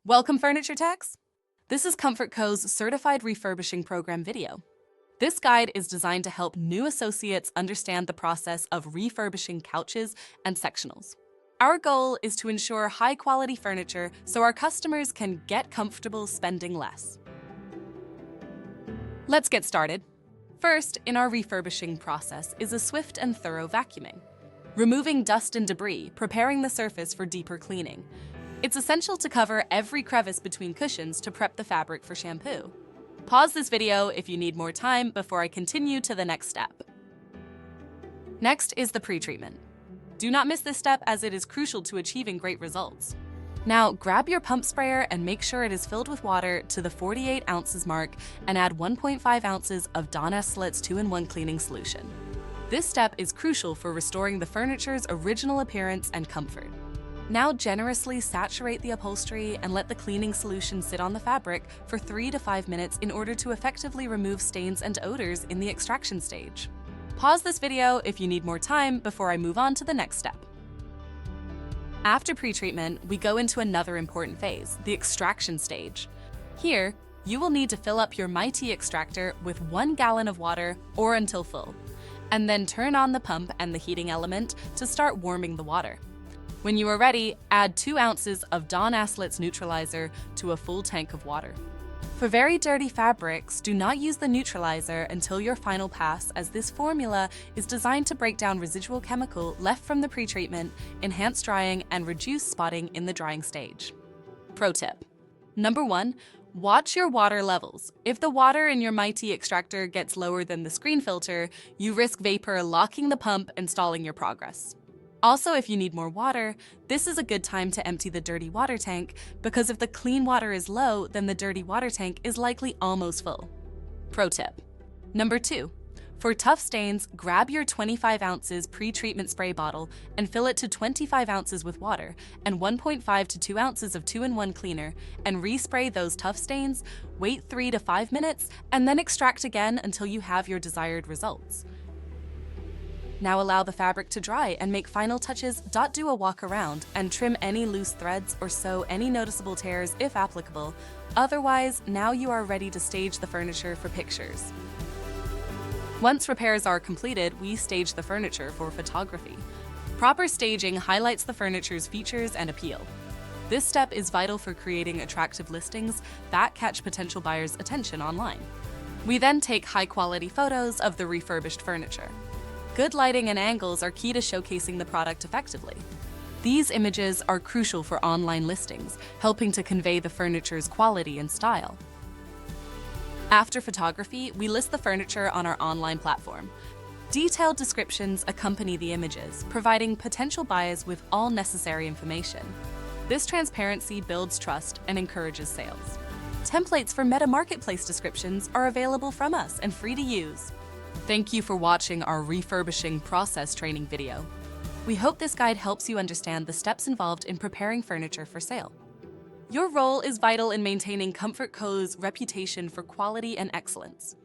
Welcome, Furniture Techs! This is Comfort Co.'s Certified Refurbishing Program video. This guide is designed to help new associates understand the process of refurbishing couches and sectionals. Our goal is to ensure high-quality furniture so our customers can get comfortable spending less. Let's get started. First, in our refurbishing process is a swift and thorough vacuuming, removing dust and debris, preparing the surface for deeper cleaning. It's essential to cover every crevice between cushions to prep the fabric for shampoo. Pause this video if you need more time before I continue to the next step. Next is the pre-treatment. Do not miss this step as it is crucial to achieving great results. Now, grab your pump sprayer and make sure it is filled with water to the 48 ounces mark and add 1.5 ounces of Dawn Esselet's 2-in-1 cleaning solution. This step is crucial for restoring the furniture's original appearance and comfort. Now generously saturate the upholstery and let the cleaning solution sit on the fabric for 3 to 5 minutes in order to effectively remove stains and odors in the extraction stage. Pause this video if you need more time before I move on to the next step. After pre-treatment, we go into another important phase, the extraction stage. Here, you will need to fill up your Mighty extractor with 1 gallon of water or until full, and then turn on the pump and the heating element to start warming the water. When you are ready, add 2 ounces of Dawn Esselet's neutralizer to a full tank of water. For very dirty fabrics, do not use the neutralizer until your final pass, as this formula is designed to break down residual chemical left from the pre-treatment, enhance drying, and reduce spotting in the drying stage. Pro tip. Number 1, watch your water levels. If the water in your Mighty extractor gets lower than the screen filter, you risk vapor locking the pump and stalling your progress. Also, if you need more water, this is a good time to empty the dirty water tank, because if the clean water is low, then the dirty water tank is likely almost full. Pro tip. Number 2, for tough stains, grab your 25 ounces pre-treatment spray bottle and fill it to 25 ounces with water and 1.5 to 2 ounces of 2-in-1 cleaner and respray those tough stains, wait 3 to 5 minutes, and then extract again until you have your desired results. Now allow the fabric to dry and make final touches. Do a walk around and trim any loose threads or sew any noticeable tears if applicable. Otherwise, now you are ready to stage the furniture for pictures. Once repairs are completed, we stage the furniture for photography. Proper staging highlights the furniture's features and appeal. This step is vital for creating attractive listings that catch potential buyers' attention online. We then take high-quality photos of the refurbished furniture. Good lighting and angles are key to showcasing the product effectively. These images are crucial for online listings, helping to convey the furniture's quality and style. After photography, we list the furniture on our online platform. Detailed descriptions accompany the images, providing potential buyers with all necessary information. This transparency builds trust and encourages sales. Templates for Meta Marketplace descriptions are available from us and free to use. Thank you for watching our refurbishing process training video. We hope this guide helps you understand the steps involved in preparing furniture for sale. Your role is vital in maintaining Comfort Co.'s reputation for quality and excellence.